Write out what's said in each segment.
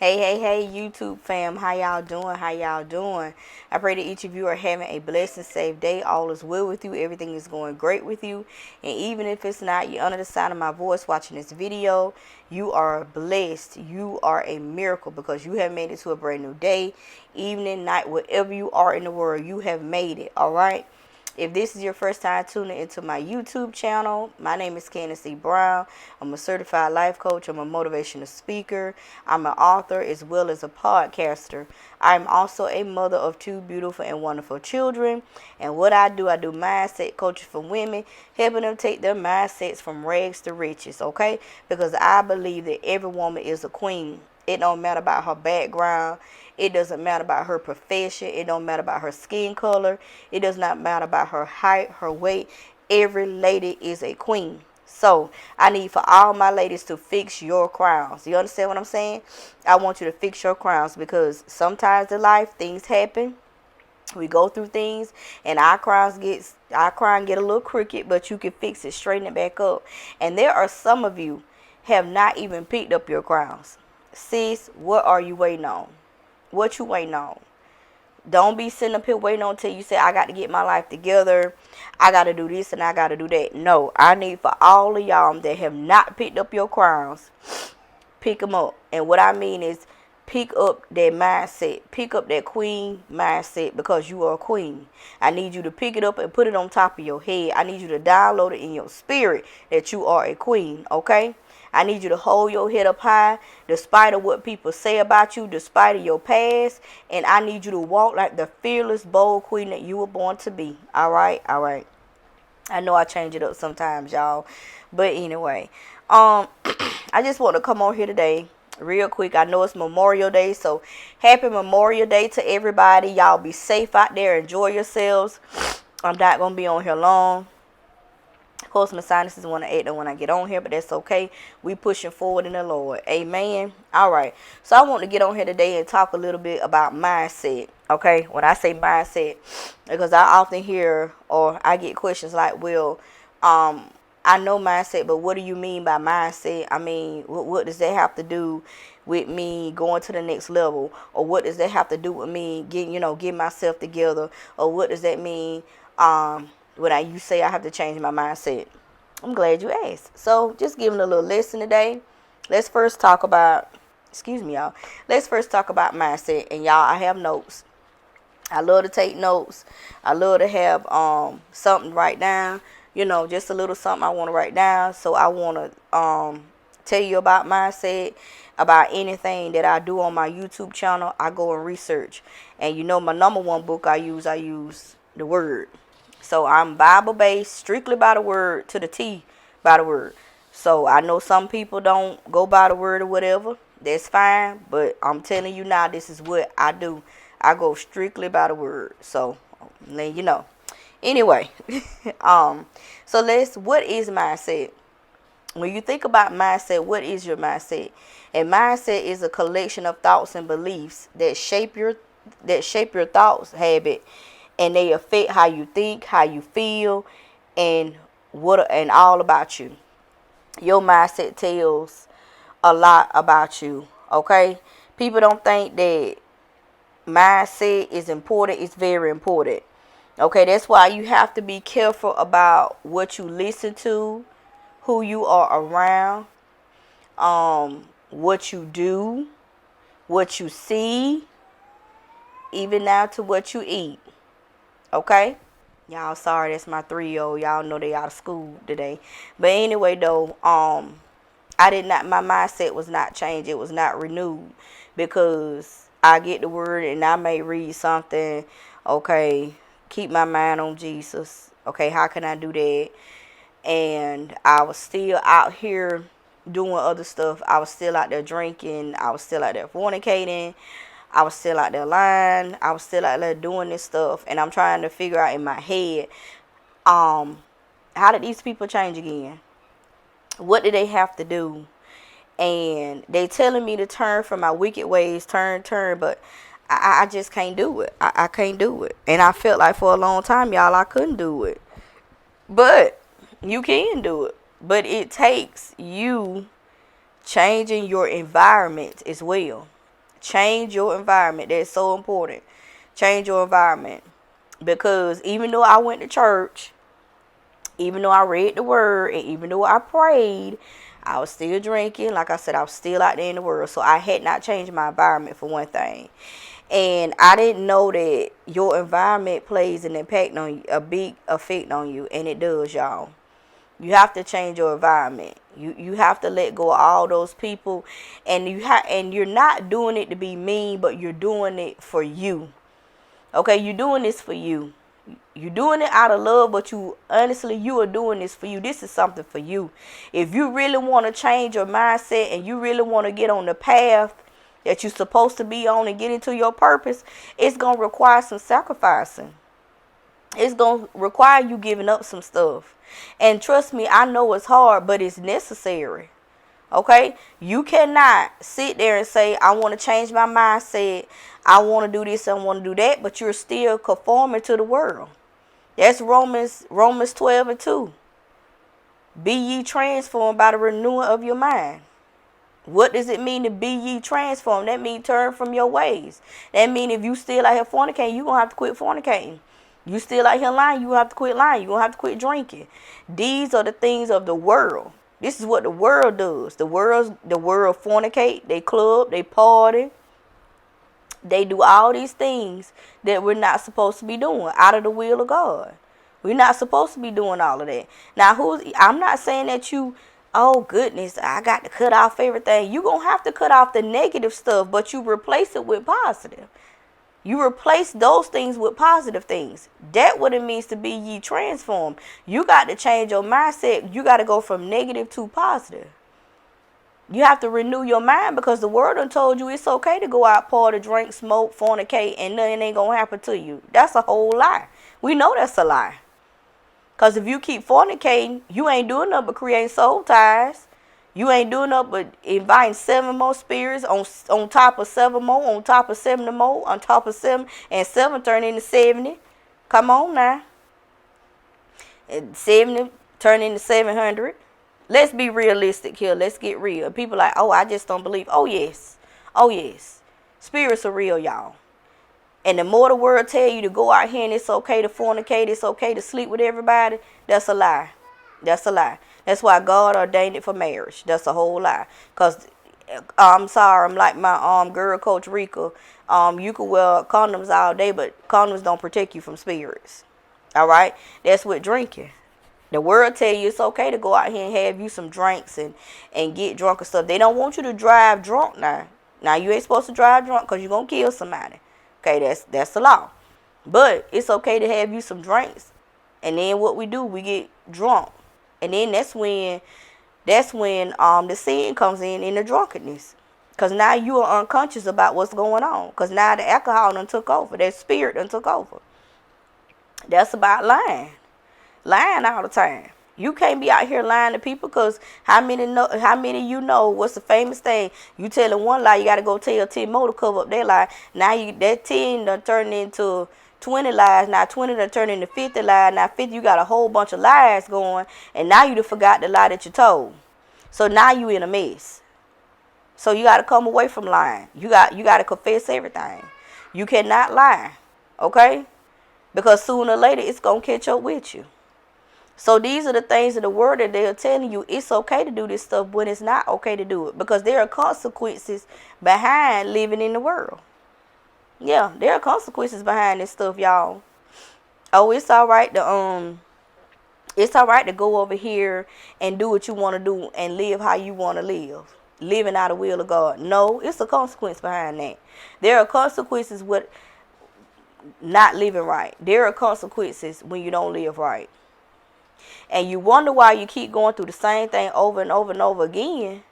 Hey, YouTube fam. How y'all doing? I pray that each of you are having a blessed and safe day. All is well with you. Everything is going great with you. And even if it's not, you're under the sound of my voice watching this video, you are blessed. You are a miracle because you have made it to a brand new day, evening, night, wherever you are in the world, you have made it. All right. If this is your first time tuning into my YouTube channel, my name is Candace E. Brown. I'm a certified life coach. I'm a motivational speaker. I'm an author as well as a podcaster. I'm also a mother of two beautiful and wonderful children. And what I do mindset coaching for women, helping them take their mindsets from rags to riches, okay? Because I believe that every woman is a queen. It don't matter about her background. It doesn't matter about her profession. It don't matter about her skin color. It does not matter about her height, her weight. Every lady is a queen. So I need for all my ladies to fix your crowns. You understand what I'm saying? I want you to fix your crowns because sometimes in life things happen. We go through things and our crown get a little crooked, but you can fix it, straighten it back up. And there are some of you have not even picked up your crowns. Sis, what are you waiting on? What you waiting on? Don't be sitting up here waiting on till you say, I got to get my life together. I got to do this and I got to do that. No, I need for all of y'all that have not picked up your crowns, pick them up. And what I mean is pick up that mindset. Pick up that queen mindset because you are a queen. I need you to pick it up and put it on top of your head. I need you to download it in your spirit that you are a queen, okay? I need you to hold your head up high despite of what people say about you, despite of your past. And I need you to walk like the fearless, bold queen that you were born to be. All right? All right. I know I change it up sometimes, y'all. But anyway, I just want to come on here today real quick. I know it's Memorial Day, so happy Memorial Day to everybody. Y'all be safe out there. Enjoy yourselves. I'm not going to be on here long. Of course, my sinuses want to act when I get on here, but that's okay. We pushing forward in the Lord. Amen. All right. So I want to get on here today and talk a little bit about mindset. Okay. When I say mindset, because I often hear or I get questions like, well, I know mindset, but what do you mean by mindset? I mean, what does that have to do with me going to the next level? Or what does that have to do with me getting myself together? Or what does that mean? When you say I have to change my mindset. I'm glad you asked. So just giving a little lesson today. Let's first talk about, y'all. Let's first talk about mindset. And y'all, I have notes. I love to take notes. I love to have something to write down. Just a little something I want to write down. So I want to tell you about mindset, about anything that I do on my YouTube channel. I go and research. And my number one book I use the Word. So I'm Bible-based, strictly by the Word, to the T, by the Word. So I know some people don't go by the Word or whatever. That's fine. But I'm telling you now, this is what I do. I go strictly by the Word. So, let you know. Anyway, so what is mindset? When you think about mindset, what is your mindset? And mindset is a collection of thoughts and beliefs that shape your thoughts, habit, and they affect how you think, how you feel, and all about you. Your mindset tells a lot about you, okay? People don't think that mindset is important. It's very important. Okay, that's why you have to be careful about what you listen to, who you are around, what you do, what you see, even down to what you eat. Okay? Y'all, sorry, that's my 3-year-old. Y'all know they out of school today. But anyway, though, my mindset was not changed. It was not renewed because I get the Word and I may read something. Okay, keep my mind on Jesus. Okay, how can I do that? And I was still out here doing other stuff. I was still out there drinking. I was still out there fornicating. I was still out there lying. I was still out there doing this stuff. And I'm trying to figure out in my head, how did these people change again? What did they have to do? And they telling me to turn from my wicked ways, turn, but I just can't do it. I can't do it. And I felt like for a long time, y'all, I couldn't do it. But you can do it. But it takes you changing your environment as well. Change your environment. That's so important. Change your environment. Because even though I went to church, even though I read the word, and even though I prayed, I was still drinking. Like I said, I was still out there in the world. So I had not changed my environment, for one thing. And I didn't know that your environment plays an impact on you, a big effect on you. And it does, y'all. You have to change your environment. You have to let go of all those people. And you're not doing it to be mean, but you're doing it for you. Okay, you're doing this for you. You're doing it out of love, but you are doing this for you. This is something for you. If you really want to change your mindset and you really want to get on the path that you're supposed to be on and get into your purpose, it's going to require some sacrificing. It's going to require you giving up some stuff. And trust me, I know it's hard, but it's necessary. Okay? You cannot sit there and say, I want to change my mindset. I want to do this, I want to do that, but you're still conforming to the world. That's Romans 12:2. Be ye transformed by the renewing of your mind. What does it mean to be ye transformed? That means turn from your ways. That means if you still out here fornicating, you're going to have to quit fornicating. You still out here lying, you have to quit lying. You're going to have to quit drinking. These are the things of the world. This is what the world does. The world fornicate, they club, they party. They do all these things that we're not supposed to be doing out of the will of God. We're not supposed to be doing all of that. Now, I'm not saying that you, oh goodness, I got to cut off everything. You're going to have to cut off the negative stuff, but you replace it with positive. You replace those things with positive things. That's what it means to be ye transformed. You got to change your mindset. You got to go from negative to positive. You have to renew your mind, because the word done told you it's okay to go out, party, drink, smoke, fornicate, and nothing ain't going to happen to you. That's a whole lie. We know that's a lie. Because if you keep fornicating, you ain't doing nothing but creating soul ties. You ain't doing nothing but inviting 7 more spirits on top of 7 more, on top of 70 more, on top of 7, and 7 turn into 70. Come on now. And 70 turn into 700. Let's be realistic here. Let's get real. People like, oh, I just don't believe. Oh, yes. Oh, yes. Spirits are real, y'all. And the more the world tell you to go out here and it's okay to fornicate, it's okay to sleep with everybody, that's a lie. That's a lie. That's why God ordained it for marriage. That's a whole lie. Because I'm sorry, I'm like my girl coach Rika. You can wear condoms all day, but condoms don't protect you from spirits. All right? That's with drinking. The world tell you it's okay to go out here and have you some drinks and get drunk and stuff. They don't want you to drive drunk now. Now, you ain't supposed to drive drunk because you're going to kill somebody. Okay, that's the law. But it's okay to have you some drinks. And then what we do, we get drunk. And then that's when the sin comes in the drunkenness. Because now you are unconscious about what's going on. Because now the alcohol done took over. That spirit done took over. That's about lying. Lying all the time. You can't be out here lying to people, because how many of you know what's the famous thing? You telling one lie, you got to go tell 10 more to cover up their lie. Now that 10 done turned into 20 lies. Now 20 done turned into 50 lies. Now 50, you got a whole bunch of lies going, and now you done forgot the lie that you told. So now you in a mess. So you got to come away from lying. You got to confess everything. You cannot lie, okay? Because sooner or later it's going to catch up with you. So these are the things in the word that they're telling you. It's okay to do this stuff when it's not okay to do it. Because there are consequences behind living in the world. Yeah, there are consequences behind this stuff, y'all. Oh, it's all right to go over here and do what you want to do and live how you want to live. Living out of the will of God. No, it's a consequence behind that. There are consequences with not living right. There are consequences when you don't live right. And you wonder why you keep going through the same thing over and over and over again.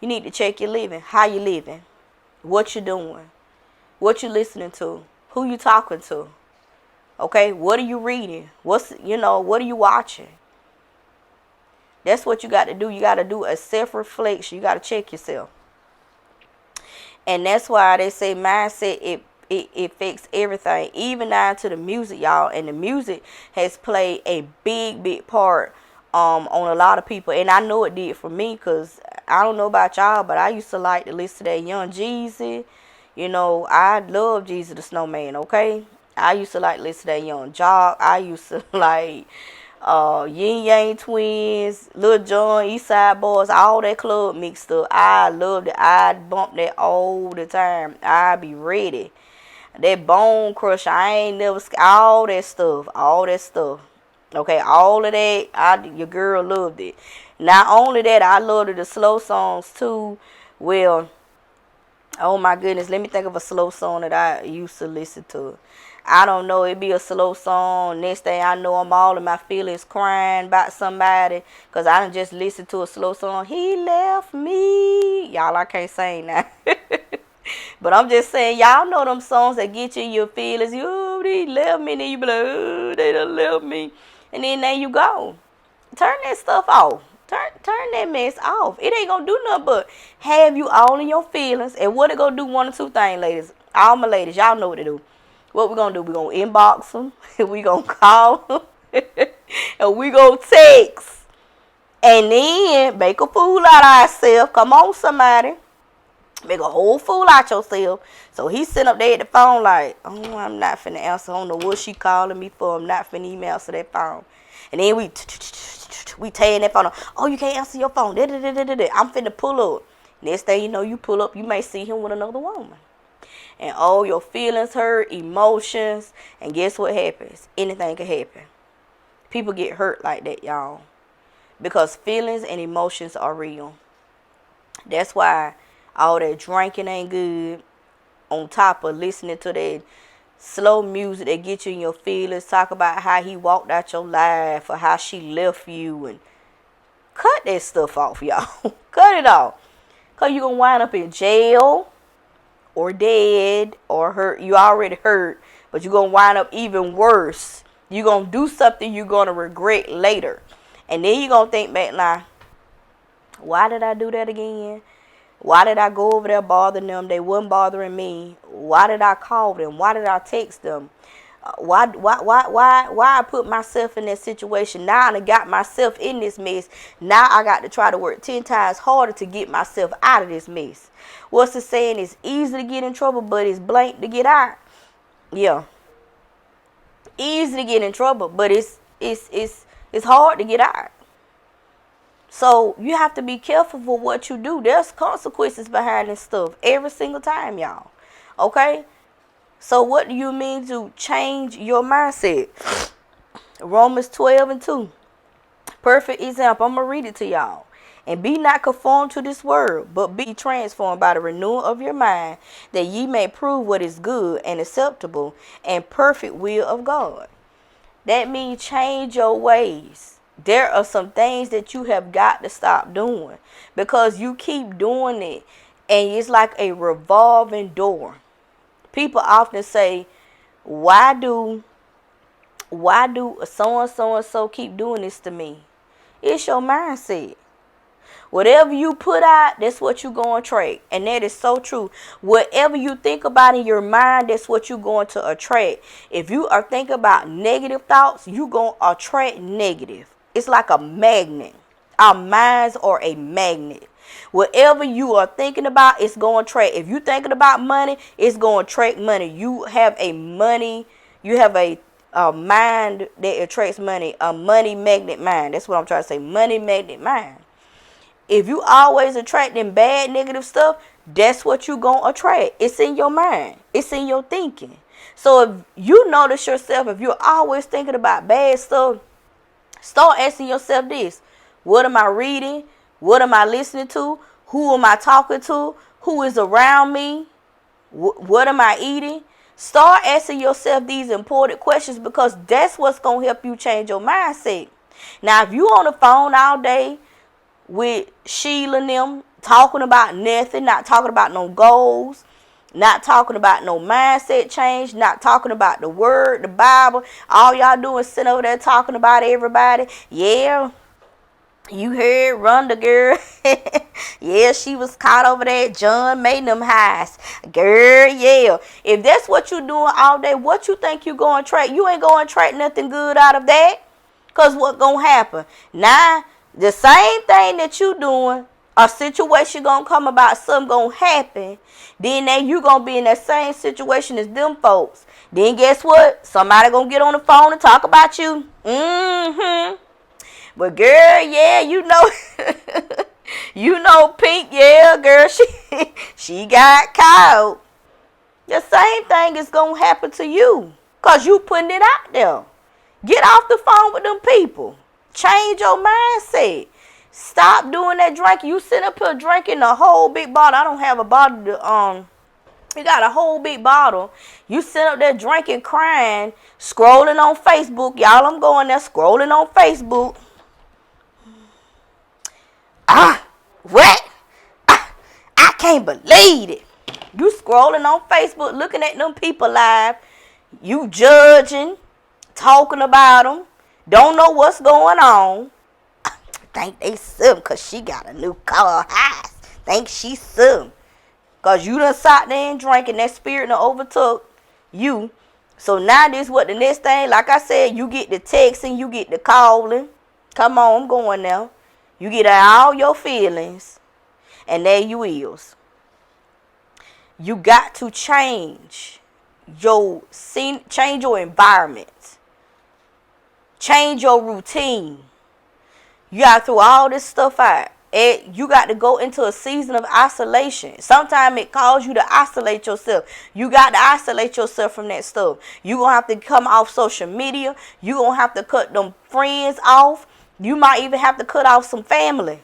You need to check your living. How you living? What you doing? What you listening to? Who you talking to? Okay, what are you reading? What are you watching? That's what you got to do. You got to do a self-reflection. You got to check yourself. And that's why they say mindset, it affects everything, even down to the music, y'all. And the music has played a big part on a lot of people. And I know it did for me, because I don't know about y'all, but I used to like to listen to that Young Jeezy. You know, I love Jesus the Snowman, okay? I used to like listen to that Young Jock. I used to like Yin Yang Twins, Lil Jon, East Side Boys, all that club mixed up. I loved it. I'd bump that all the time. I'd be ready. That Bone Crusher, I ain't never, all that stuff, all that stuff. Okay, all of that, your girl loved it. Not only that, I loved the slow songs too. Well, oh my goodness, let me think of a slow song that I used to listen to. I don't know, it'd be a slow song. Next thing I know, I'm all in my feelings crying about somebody. Because I done just listened to a slow song. He left me. Y'all, I can't sing now. But I'm just saying, y'all know them songs that get you in your feelings. You, they left me. And then you be like, oh, they done left me. And then there you go. Turn that stuff off. Turn that mess off. It ain't gonna do nothing but have you all in your feelings. And what it gonna do? One or two things, ladies. All my ladies, y'all know what to do. What we gonna do? We gonna inbox them. We gonna call them. And we gonna text. And then make a fool out of ourselves. Come on, somebody. Make a whole fool out yourself. So he sitting up there at the phone like, oh, I'm not finna answer. I don't know what she calling me for. I'm not finna email to that phone. And then we tearing that phone up. Oh, you can't answer your phone. I'm finna pull up. Next thing you know, you pull up, you may see him with another woman. And oh, your feelings hurt, emotions. And guess what happens? Anything can happen. People get hurt like that, y'all. Because feelings and emotions are real. That's why all that drinking ain't good. On top of listening to that slow music that get you in your feelings. Talk about how he walked out your life or how she left you. And cut that stuff off, y'all. Cut it off. Because you're going to wind up in jail or dead or hurt. You already hurt. But you're going to wind up even worse. You're going to do something you're going to regret later. And then you're going to think back, now, why did I do that again? Why did I go over there bothering them? They wasn't bothering me. Why did I call them? Why did I text them? Why I put myself in that situation? Now I done got myself in this mess. Now I got to try to work 10 times harder to get myself out of this mess. What's the saying? It's easy to get in trouble, but it's blank to get out. Yeah. Easy to get in trouble, but it's hard to get out. So you have to be careful for what you do. There's consequences behind this stuff every single time, y'all. Okay? So what do you mean to change your mindset? Romans 12:2. Perfect example. I'm going to read it to y'all. And be not conformed to this world, but be transformed by the renewal of your mind, that ye may prove what is good and acceptable and perfect will of God. That means change your ways. There are some things that you have got to stop doing because you keep doing it and it's like a revolving door. People often say, why do so and so keep doing this to me? It's your mindset. Whatever you put out, that's what you're going to attract. And that is so true. Whatever you think about in your mind, that's what you're going to attract. If you are thinking about negative thoughts, you're going to attract negative. It's like a magnet. Our minds are a magnet. Whatever you are thinking about, it's going to attract. If you're thinking about money, it's going to attract money. You have a mind that attracts money. A money magnet mind. That's what I'm trying to say. Money magnet mind. If you always attracting bad, negative stuff, that's what you're going to attract. It's in your mind. It's in your thinking. So if you notice yourself, if you're always thinking about bad stuff, start asking yourself this. What am I reading? What am I listening to? Who am I talking to? Who is around me? What am I eating? Start asking yourself these important questions because that's what's going to help you change your mindset. Now, if you on the phone all day with Sheila and them talking about nothing, not talking about no goals, not talking about no mindset change, not talking about the word, the Bible, all y'all doing is sitting over there talking about everybody. Yeah, you heard Rhonda, girl. Yeah, she was caught over there. John made them highs. Girl, yeah. If that's what you doing all day, what you think you going to attract? You ain't going to attract nothing good out of that. Because what going to happen? Now, the same thing that you doing, A situation gonna come about, something gonna happen, then you gonna be in that same situation as them folks. Then guess what? Somebody gonna get on the phone and talk about you. But girl, yeah, you know, you know, Pink, yeah, girl, she got caught. The same thing is gonna happen to you, cause you putting it out there. Get off the phone with them people. Change your mindset. Stop doing that drinking. You sit up here drinking a whole big bottle. I don't have a bottle to, you got a whole big bottle. You sit up there drinking, crying, scrolling on Facebook. Y'all, I'm going there scrolling on Facebook. What? I can't believe it. You scrolling on Facebook, looking at them people live. You judging, talking about them. Don't know what's going on. Think they some because she got a new car. Think she some. Because you done sat there and drank and that spirit done overtook you. So now this what the next thing, like I said, you get the texting, you get the calling. Come on, I'm going now. You get all your feelings. And there you is. You got to change your scene, change your environment. Change your routine. You got to throw all this stuff out. You got to go into a season of isolation. Sometimes it calls you to isolate yourself. You got to isolate yourself from that stuff. You're going to have to come off social media. You're going to have to cut them friends off. You might even have to cut off some family.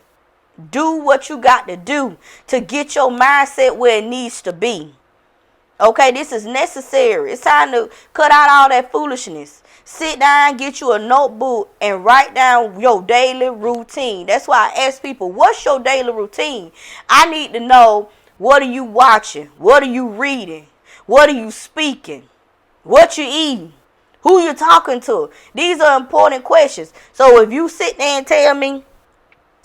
Do what you got to do to get your mindset where it needs to be. Okay, this is necessary. It's time to cut out all that foolishness. Sit down, get you a notebook, and write down your daily routine. That's why I ask people, what's your daily routine? I need to know, what are you watching? What are you reading? What are you speaking? What you eating? Who you talking to? These are important questions. So if you sit there and tell me,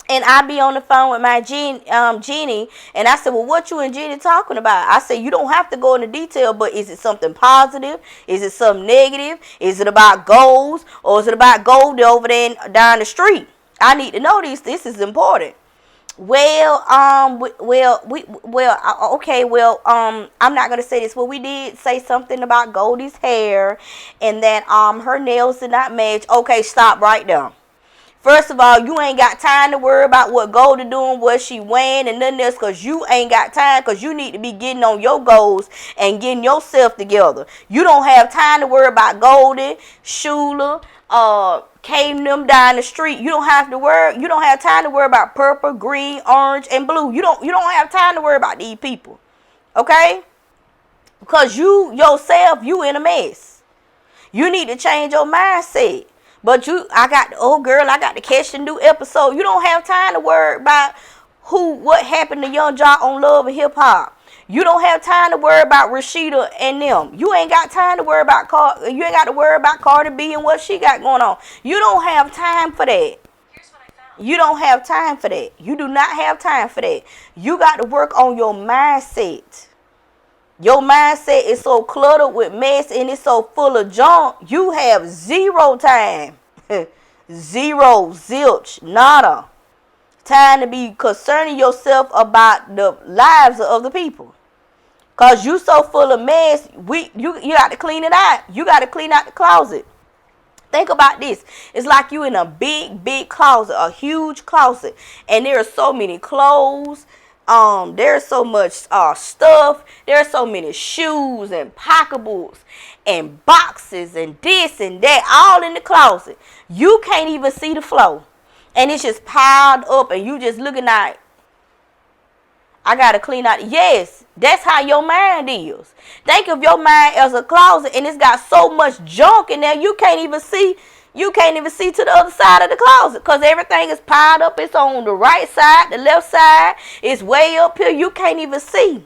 and I be on the phone with my Jeannie, and I said, well, what you and Jeannie talking about? I said, you don't have to go into detail, but is it something positive? Is it something negative? Is it about goals? Or is it about gold over there down the street? I need to know these. This is important. Well, I'm not going to say this. Well, we did say something about Goldie's hair and that her nails did not match. Okay, stop right there. First of all, you ain't got time to worry about what Goldie doing, what she wearing, and nothing else, because you ain't got time, because you need to be getting on your goals and getting yourself together. You don't have time to worry about Goldie, Shula, came them down the street. You don't have time to worry about purple, green, orange, and blue. You don't have time to worry about these people. Okay? Because you yourself, you in a mess. You need to change your mindset. But I got to catch the new episode. You don't have time to worry about what happened to Young Jock on Love and Hip Hop. You don't have time to worry about Rashida and them. You ain't got time to worry about Cardi B and what she got going on. You don't have time for that. You don't have time for that. You do not have time for that. You got to work on your mindset. Your mindset is so cluttered with mess and it's so full of junk. You have zero time. Zero, zilch, nada. Time to be concerning yourself about the lives of other people. Because you so full of mess, you got to clean it out. You got to clean out the closet. Think about this. It's like you in a big, big closet, a huge closet. And there are so many clothes. There's so much stuff. There's so many shoes and pocketbooks and boxes and this and that, all in the closet. You can't even see the floor, and it's just piled up, and you just looking at. I gotta clean out. Yes, that's how your mind is. Think of your mind as a closet, and it's got so much junk in there you can't even see. You can't even see to the other side of the closet because everything is piled up. It's on the right side, the left side. It's way up here. You can't even see.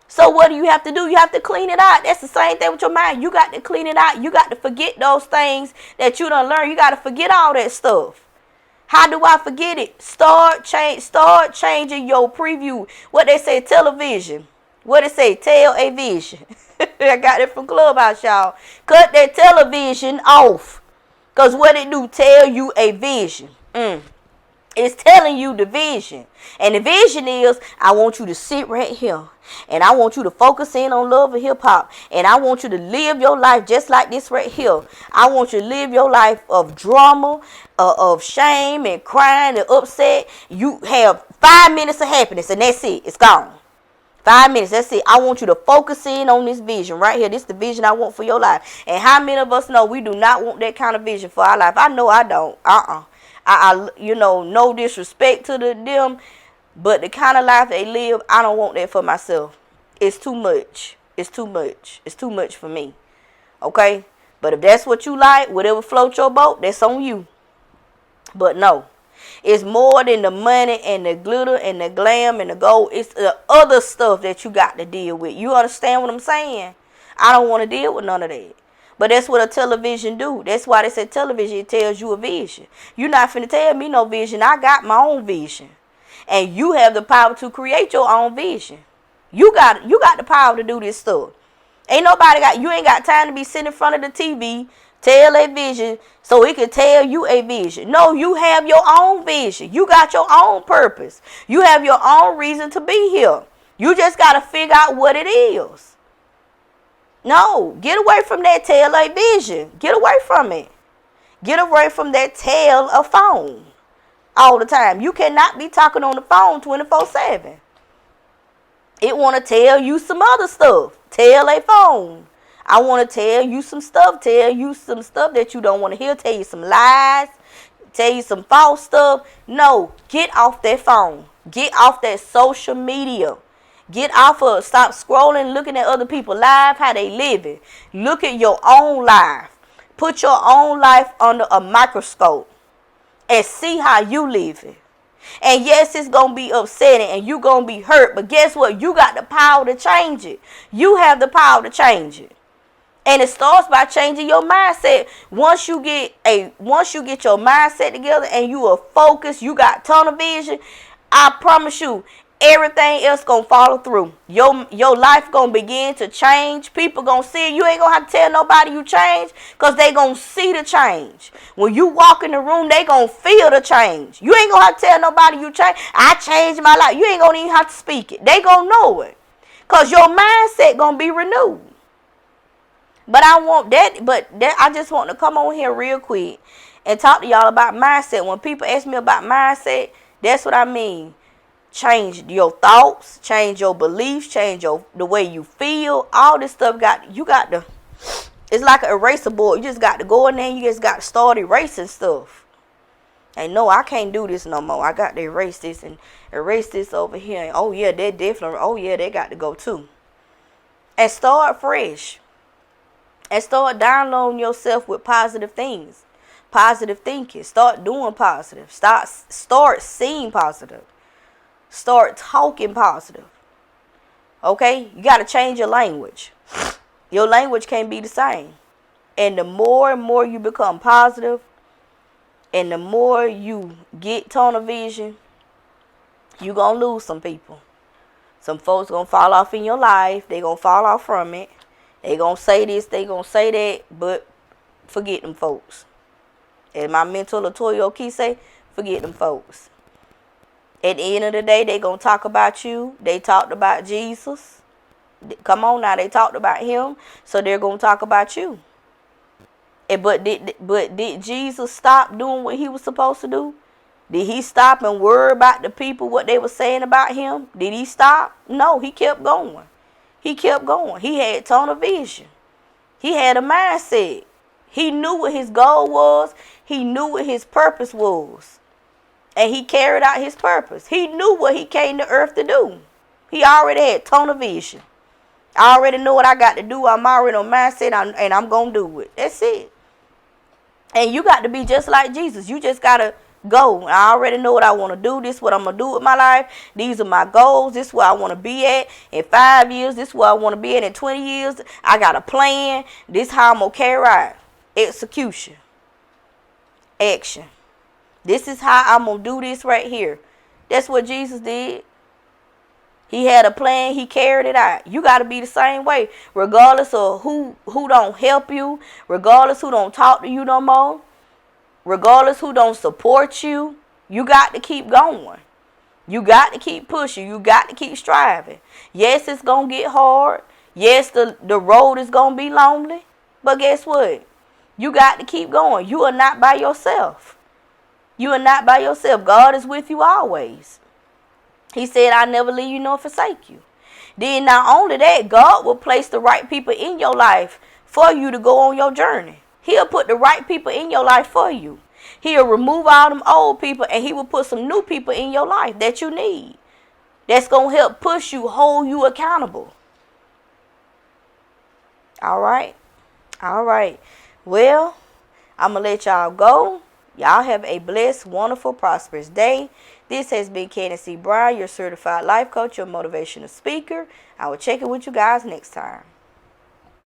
So what do you have to do? You have to clean it out. That's the same thing with your mind. You got to clean it out. You got to forget those things that you done learned. You got to forget all that stuff. How do I forget it? Start changing your preview. What they say, television. What it say, tell a vision. I got it from Clubhouse, y'all. Cut that television off. Because what it do, tell you a vision. It's telling you the vision. And the vision is, I want you to sit right here. And I want you to focus in on love and hip hop. And I want you to live your life just like this right here. I want you to live your life of drama, of shame and crying and upset. You have 5 minutes of happiness and that's it. It's gone. 5 minutes, that's it. I want you to focus in on this vision right here. This is the vision I want for your life. And how many of us know we do not want that kind of vision for our life? I know I don't. I no disrespect to them, but the kind of life they live, I don't want that for myself. It's too much. It's too much. It's too much for me. Okay? But if that's what you like, whatever floats your boat, that's on you. But no. It's more than the money and the glitter and the glam and the gold. It's the other stuff that you got to deal with. You understand what I'm saying? I don't want to deal with none of that. But that's what a television do. That's why they say television, it tells you a vision. You're not finna tell me no vision. I got my own vision. And you have the power to create your own vision. You got the power to do this stuff. You ain't got time to be sitting in front of the TV, tell a vision so it can tell you a vision. No, you have your own vision. You got your own purpose. You have your own reason to be here. You just got to figure out what it is. No, get away from that tail of vision. Get away from it. Get away from that tail of phone all the time. You cannot be talking on the phone 24/7. It want to tell you some other stuff. Tell a phone. I want to tell you some stuff. Tell you some stuff that you don't want to hear. Tell you some lies. Tell you some false stuff. No, get off that phone. Get off that social media. Stop scrolling, looking at other people's lives, how they living. Look at your own life. Put your own life under a microscope and see how you living. And yes, it's going to be upsetting and you're going to be hurt. But guess what? You got the power to change it. You have the power to change it. And it starts by changing your mindset. Once you get your mindset together and you are focused, you got tunnel vision, I promise you, everything else gonna follow through. Your life gonna begin to change. People gonna see it. You ain't gonna have to tell nobody you change, because they gonna see the change. When you walk in the room, they gonna feel the change. You ain't gonna have to tell nobody you change. I changed my life. You ain't gonna even have to speak it. They gonna know it, because your mindset gonna be renewed. But I just want to come on here real quick and talk to y'all about mindset. When people ask me about mindset, that's what I mean. Change your thoughts, change your beliefs, change the way you feel. All this stuff it's like an eraser board. You just got to go in there and you just got to start erasing stuff. And no, I can't do this no more. I got to erase this and erase this over here. And oh yeah, they're different. Oh yeah, they got to go too. And start fresh. And start downloading yourself with positive things. Positive thinking. Start doing positive. Start seeing positive. Start talking positive. Okay? You got to change your language. Your language can't be the same. And the more and more you become positive, and the more you get tunnel vision, you're going to lose some people. Some folks going to fall off in your life. They're going to fall off from it. They going to say this, they going to say that, but forget them folks. As my mentor Latoya Okeia say, forget them folks. At the end of the day, they going to talk about you. They talked about Jesus. Come on now, they talked about him, so they're going to talk about you. But did Jesus stop doing what he was supposed to do? Did he stop and worry about the people, what they were saying about him? Did he stop? No, he kept going. He kept going. He had tunnel vision. He had a mindset. He knew what his goal was. He knew what his purpose was. And he carried out his purpose. He knew what he came to earth to do. He already had tunnel vision. I already know what I got to do. I'm already on mindset and I'm going to do it. That's it. And you got to be just like Jesus. You just got to go. I already know what I want to do. This is what I'm going to do with my life. These are my goals. This is where I want to be at in 5 years. This is where I want to be at in 20 years. I got a plan. This is how I'm going to carry out. Execution. Action. This is how I'm going to do this right here. That's what Jesus did. He had a plan. He carried it out. You got to be the same way. Regardless of who don't help you. Regardless who don't talk to you no more. Regardless who don't support you. You got to keep going. You got to keep pushing. You got to keep striving. Yes, it's going to get hard. Yes, the road is going to be lonely. But guess what? You got to keep going. You are not by yourself. You are not by yourself. God is with you always. He said, I never leave you nor forsake you. Then not only that, God will place the right people in your life for you to go on your journey. He'll put the right people in your life for you. He'll remove all them old people and he will put some new people in your life that you need. That's going to help push you, hold you accountable. All right. All right. Well, I'm going to let y'all go. Y'all have a blessed, wonderful, prosperous day. This has been Candace C. Brown, your certified life coach, your motivational speaker. I will check in with you guys next time.